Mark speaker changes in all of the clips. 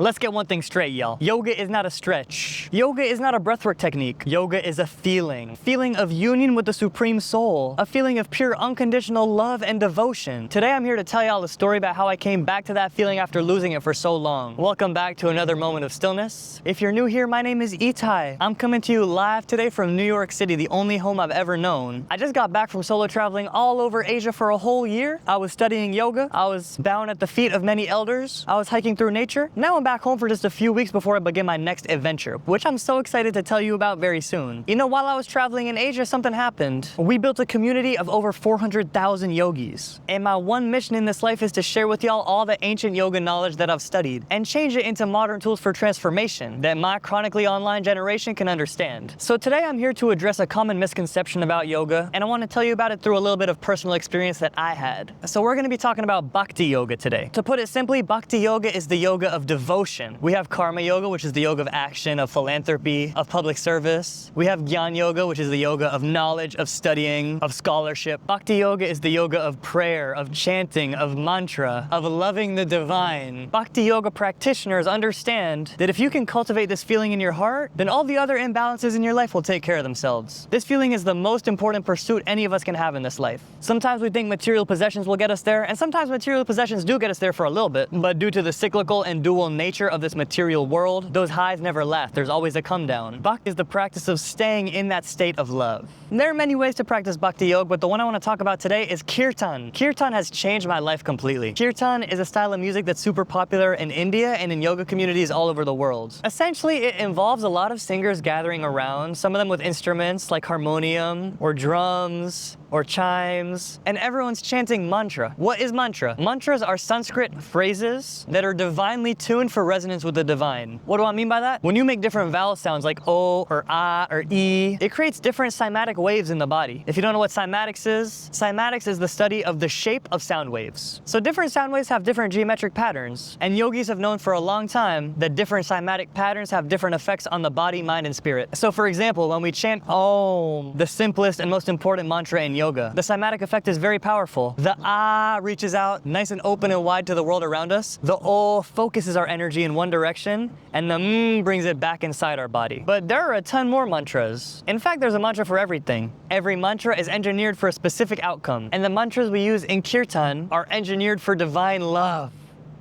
Speaker 1: Let's get one thing straight, y'all. Yoga is not a stretch. Yoga is not a breathwork technique. Yoga is a feeling. Feeling of union with the Supreme Soul. A feeling of pure unconditional love and devotion. Today I'm here to tell y'all a story about how I came back to that feeling after losing it for so long. Welcome back to another moment of stillness. If you're new here, my name is Itai. I'm coming to you live today from New York City, the only home I've ever known. I just got back from solo traveling all over Asia for a whole year. I was studying yoga. I was bowing at the feet of many elders. I was hiking through nature. Now I'm back home for just a few weeks before I begin my next adventure, which I'm so excited to tell you about very soon. You know, while I was traveling in Asia, something happened. We built a community of over 400,000 yogis. And my one mission in this life is to share with y'all all the ancient yoga knowledge that I've studied and change it into modern tools for transformation that my chronically online generation can understand. So today I'm here to address a common misconception about yoga, and I want to tell you about it through a little bit of personal experience that I had. So we're going to be talking about bhakti yoga today. To put it simply, bhakti yoga is the yoga of devotion. We have karma yoga, which is the yoga of action, of philanthropy, of public service. We have jnana yoga, which is the yoga of knowledge, of studying, of scholarship. Bhakti yoga is the yoga of prayer, of chanting, of mantra, of loving the divine. Bhakti yoga practitioners understand that if you can cultivate this feeling in your heart, then all the other imbalances in your life will take care of themselves. This feeling is the most important pursuit any of us can have in this life. Sometimes we think material possessions will get us there, and sometimes material possessions do get us there for a little bit, but due to the cyclical and dual nature of this material world, those highs never last. There's always a come down. Bhakti is the practice of staying in that state of love. There are many ways to practice bhakti yoga, but the one I want to talk about today is kirtan. Kirtan has changed my life completely. Kirtan is a style of music that's super popular in India and in yoga communities all over the world. Essentially, it involves a lot of singers gathering around, some of them with instruments like harmonium or drums or chimes, and everyone's chanting mantra. What is mantra? Mantras are Sanskrit phrases that are divinely tuned for resonance with the divine. What do I mean by that? When you make different vowel sounds like O or A or E, it creates different cymatic waves in the body. If you don't know what cymatics is the study of the shape of sound waves. So different sound waves have different geometric patterns, and yogis have known for a long time that different cymatic patterns have different effects on the body, mind, and spirit. So for example, when we chant Om, the simplest and most important mantra in yoga, the cymatic effect is very powerful. The A reaches out nice and open and wide to the world around us. The O focuses our energy in one direction, and the M brings it back inside our body. But there are a ton more mantras. In fact, there's a mantra for everything. Every mantra is engineered for a specific outcome, and the mantras we use in kirtan are engineered for divine love.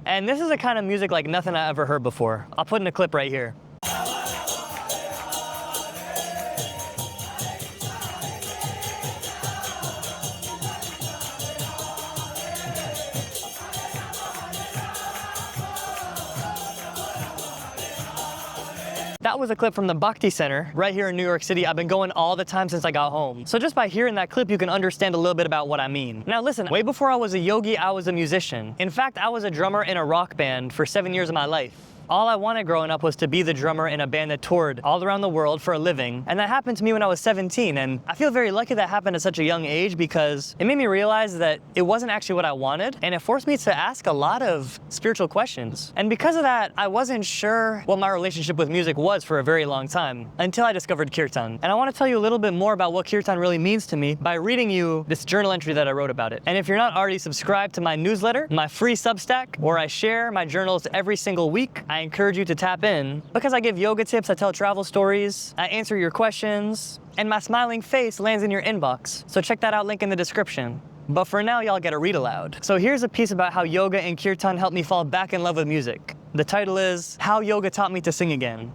Speaker 1: And this is a kind of music like nothing I ever heard before. I'll put in a clip right here. That was a clip from the Bhakti Center right here in New York City. I've been going all the time since I got home. So just by hearing that clip, you can understand a little bit about what I mean. Now listen, way before I was a yogi, I was a musician. In fact, I was a drummer in a rock band for 7 years of my life. All I wanted growing up was to be the drummer in a band that toured all around the world for a living, and that happened to me when I was 17, and I feel very lucky that happened at such a young age because it made me realize that it wasn't actually what I wanted, and it forced me to ask a lot of spiritual questions. And because of that, I wasn't sure what my relationship with music was for a very long time, until I discovered kirtan. And I want to tell you a little bit more about what kirtan really means to me by reading you this journal entry that I wrote about it. And if you're not already subscribed to my newsletter, my free Substack, where I share my journals every single week, I encourage you to tap in because I give yoga tips, I tell travel stories, I answer your questions, and my smiling face lands in your inbox. So check that out, link in the description. But for now, y'all get a read aloud. So here's a piece about how yoga and kirtan helped me fall back in love with music. The title is How Yoga Taught Me to Sing Again.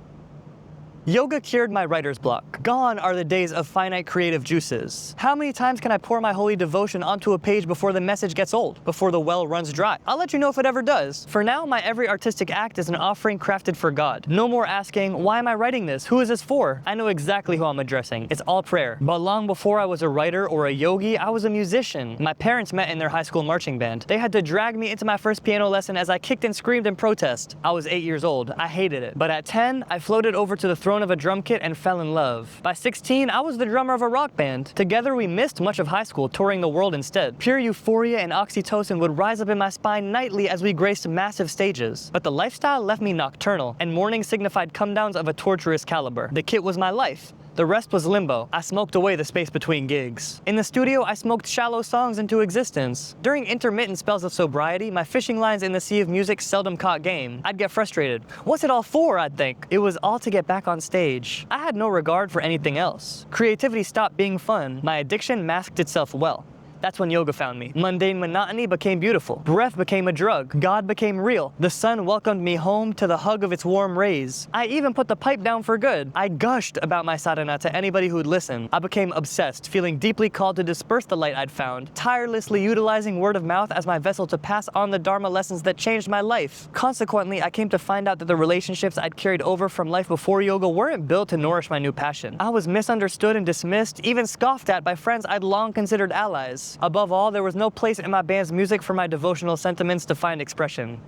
Speaker 1: Yoga cured my writer's block. Gone are the days of finite creative juices. How many times can I pour my holy devotion onto a page before the message gets old, before the well runs dry? I'll let you know if it ever does. For now, my every artistic act is an offering crafted for God. No more asking, why am I writing this? Who is this for? I know exactly who I'm addressing. It's all prayer. But long before I was a writer or a yogi, I was a musician. My parents met in their high school marching band. They had to drag me into my first piano lesson as I kicked and screamed in protest. I was 8 years old. I hated it. But at 10, I floated over to the throne of a drum kit and fell in love. By 16, I was the drummer of a rock band. Together, we missed much of high school, touring the world instead. Pure euphoria and oxytocin would rise up in my spine nightly as we graced massive stages. But the lifestyle left me nocturnal, and morning signified come-downs of a torturous caliber. The kit was my life. The rest was limbo. I smoked away the space between gigs. In the studio, I smoked shallow songs into existence. During intermittent spells of sobriety, my fishing lines in the sea of music seldom caught game. I'd get frustrated. What's it all for, I'd think? It was all to get back on stage. I had no regard for anything else. Creativity stopped being fun. My addiction masked itself well. That's when yoga found me. Mundane monotony became beautiful. Breath became a drug. God became real. The sun welcomed me home to the hug of its warm rays. I even put the pipe down for good. I gushed about my sadhana to anybody who'd listen. I became obsessed, feeling deeply called to disperse the light I'd found, tirelessly utilizing word of mouth as my vessel to pass on the dharma lessons that changed my life. Consequently, I came to find out that the relationships I'd carried over from life before yoga weren't built to nourish my new passion. I was misunderstood and dismissed, even scoffed at by friends I'd long considered allies. Above all, there was no place in my band's music for my devotional sentiments to find expression.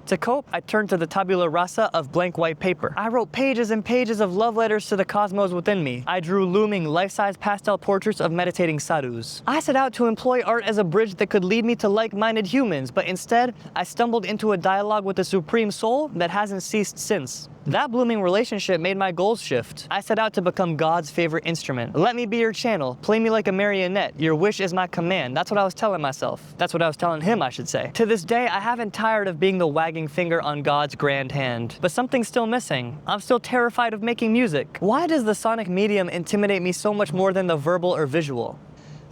Speaker 1: To cope, I turned to the tabula rasa of blank white paper. I wrote pages and pages of love letters to the cosmos within me. I drew looming, life-size pastel portraits of meditating sadhus. I set out to employ art as a bridge that could lead me to like-minded humans, but instead, I stumbled into a dialogue with the Supreme Soul that hasn't ceased since. That blooming relationship made my goals shift. I set out to become God's favorite instrument. Let me be your channel. Play me like a marionette. Your wish is my command. That's what I was telling myself. That's what I was telling him, I should say. To this day, I haven't tired of being the wagging finger on God's grand hand. But something's still missing. I'm still terrified of making music. Why does the sonic medium intimidate me so much more than the verbal or visual?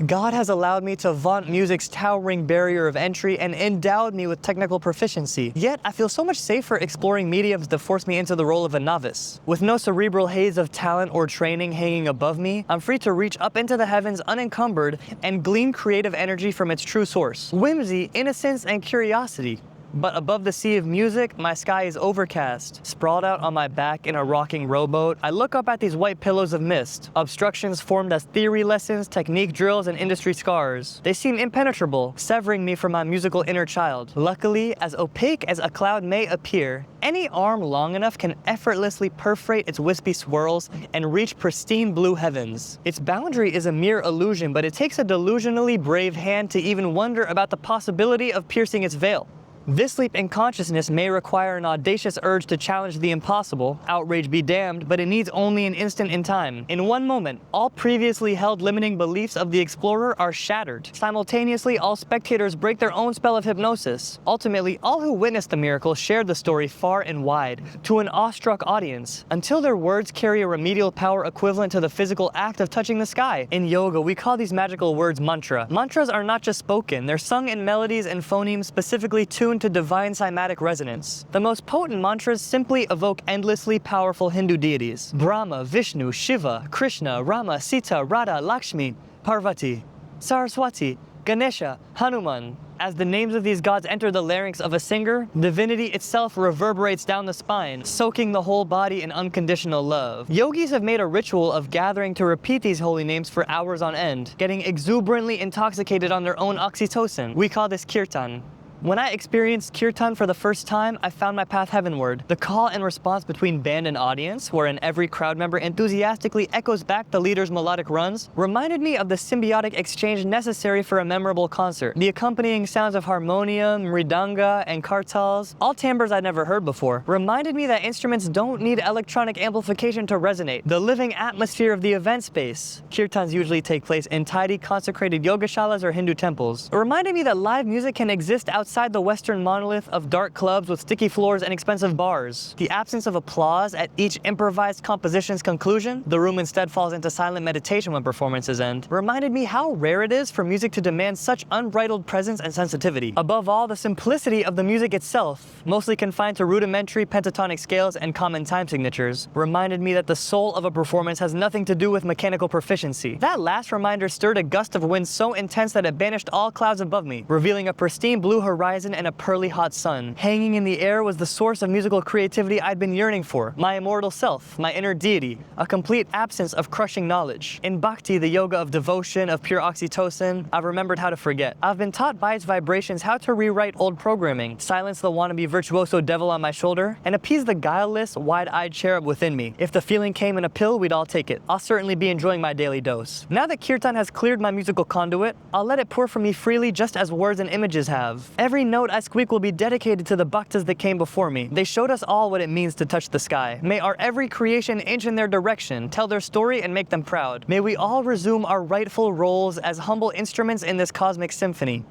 Speaker 1: God has allowed me to vaunt music's towering barrier of entry and endowed me with technical proficiency. Yet, I feel so much safer exploring mediums that force me into the role of a novice. With no cerebral haze of talent or training hanging above me, I'm free to reach up into the heavens unencumbered and glean creative energy from its true source. Whimsy, innocence, and curiosity. But above the sea of music, my sky is overcast. Sprawled out on my back in a rocking rowboat, I look up at these white pillows of mist, obstructions formed as theory lessons, technique drills, and industry scars. They seem impenetrable, severing me from my musical inner child. Luckily, as opaque as a cloud may appear, any arm long enough can effortlessly perforate its wispy swirls and reach pristine blue heavens. Its boundary is a mere illusion, but it takes a delusionally brave hand to even wonder about the possibility of piercing its veil. This leap in consciousness may require an audacious urge to challenge the impossible, outrage be damned, but it needs only an instant in time. In one moment, all previously held limiting beliefs of the explorer are shattered. Simultaneously, all spectators break their own spell of hypnosis. Ultimately, all who witnessed the miracle shared the story far and wide, to an awestruck audience, until their words carry a remedial power equivalent to the physical act of touching the sky. In yoga, we call these magical words mantra. Mantras are not just spoken, they're sung in melodies and phonemes specifically tuned to divine cymatic resonance. The most potent mantras simply evoke endlessly powerful Hindu deities. Brahma, Vishnu, Shiva, Krishna, Rama, Sita, Radha, Lakshmi, Parvati, Saraswati, Ganesha, Hanuman. As the names of these gods enter the larynx of a singer, divinity itself reverberates down the spine, soaking the whole body in unconditional love. Yogis have made a ritual of gathering to repeat these holy names for hours on end, getting exuberantly intoxicated on their own oxytocin. We call this kirtan. When I experienced kirtan for the first time, I found my path heavenward. The call and response between band and audience, wherein every crowd member enthusiastically echoes back the leader's melodic runs, reminded me of the symbiotic exchange necessary for a memorable concert. The accompanying sounds of harmonium, mridanga, and kartals, all timbres I'd never heard before, reminded me that instruments don't need electronic amplification to resonate. The living atmosphere of the event space. Kirtans usually take place in tidy, consecrated yogashalas or Hindu temples. It reminded me that live music can exist outside the Western monolith of dark clubs with sticky floors and expensive bars. The absence of applause at each improvised composition's conclusion, the room instead falls into silent meditation when performances end, reminded me how rare it is for music to demand such unbridled presence and sensitivity. Above all, the simplicity of the music itself, mostly confined to rudimentary pentatonic scales and common time signatures, reminded me that the soul of a performance has nothing to do with mechanical proficiency. That last reminder stirred a gust of wind so intense that it banished all clouds above me, revealing a pristine blue horizon and a pearly hot sun. Hanging in the air was the source of musical creativity I'd been yearning for, my immortal self, my inner deity, a complete absence of crushing knowledge. In bhakti, the yoga of devotion, of pure oxytocin, I've remembered how to forget. I've been taught by its vibrations how to rewrite old programming, silence the wannabe virtuoso devil on my shoulder, and appease the guileless, wide-eyed cherub within me. If the feeling came in a pill, we'd all take it. I'll certainly be enjoying my daily dose. Now that kirtan has cleared my musical conduit, I'll let it pour from me freely just as words and images have. Every note I squeak will be dedicated to the bhaktas that came before me. They showed us all what it means to touch the sky. May our every creation inch in their direction, tell their story and make them proud. May we all resume our rightful roles as humble instruments in this cosmic symphony.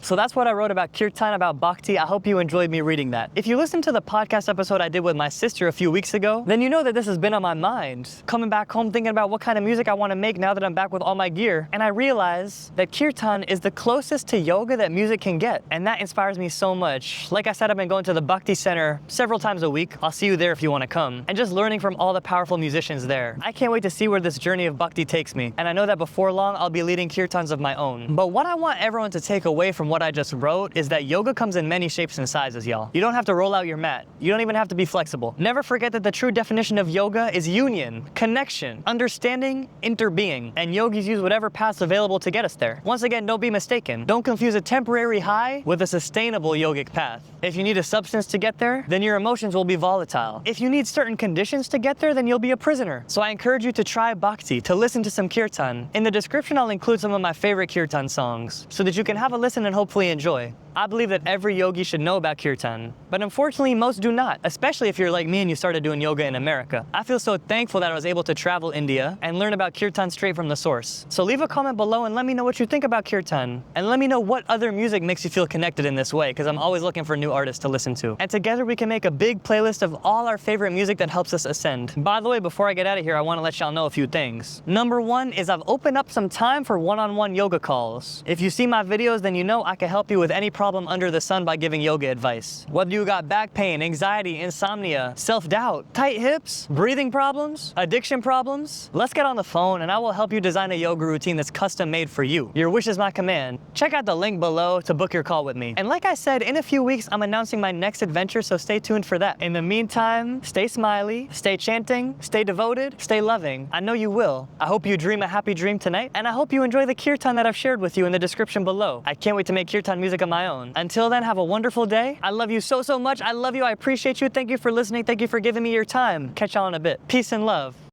Speaker 1: So that's what I wrote about kirtan, about bhakti. I hope you enjoyed me reading that. If you listened to the podcast episode I did with my sister a few weeks ago, then you know that this has been on my mind. Coming back home thinking about what kind of music I want to make now that I'm back with all my gear. And I realize that kirtan is the closest to yoga that music can get. And that inspires me so much. Like I said, I've been going to the Bhakti Center several times a week. I'll see you there if you want to come. And just learning from all the powerful musicians there. I can't wait to see where this journey of bhakti takes me. And I know that before long, I'll be leading kirtans of my own. But what I want everyone to take away from what I just wrote is that yoga comes in many shapes and sizes, y'all. You don't have to roll out your mat. You don't even have to be flexible. Never forget that the true definition of yoga is union, connection, understanding, interbeing. And yogis use whatever path's available to get us there. Once again, don't be mistaken. Don't confuse a temporary high with a sustainable yogic path. If you need a substance to get there, then your emotions will be volatile. If you need certain conditions to get there, then you'll be a prisoner. So I encourage you to try bhakti, to listen to some kirtan. In the description, I'll include some of my favorite kirtan songs so that you can have a listen and hopefully enjoy. I believe that every yogi should know about kirtan, but unfortunately most do not, especially if you're like me and you started doing yoga in America. I feel so thankful that I was able to travel India and learn about kirtan straight from the source. So leave a comment below and let me know what you think about kirtan, and let me know what other music makes you feel connected in this way, because I'm always looking for new artists to listen to. And together we can make a big playlist of all our favorite music that helps us ascend. By the way, before I get out of here, I want to let y'all know a few things. Number one is I've opened up some time for one-on-one yoga calls. If you see my videos, then you know I can help you with any problem under the sun by giving yoga advice. Whether you got back pain, anxiety, insomnia, self-doubt, tight hips, breathing problems, addiction problems, let's get on the phone and I will help you design a yoga routine that's custom made for you. Your wish is my command. Check out the link below to book your call with me. And like I said, in a few weeks, I'm announcing my next adventure, so stay tuned for that. In the meantime, stay smiley, stay chanting, stay devoted, stay loving. I know you will. I hope you dream a happy dream tonight, and I hope you enjoy the kirtan that I've shared with you in the description below. I can't wait to make kirtan music of my own. Until then, have a wonderful day. I love you so, so much. I love you. I appreciate you. Thank you for listening. Thank you for giving me your time. Catch y'all in a bit. Peace and love.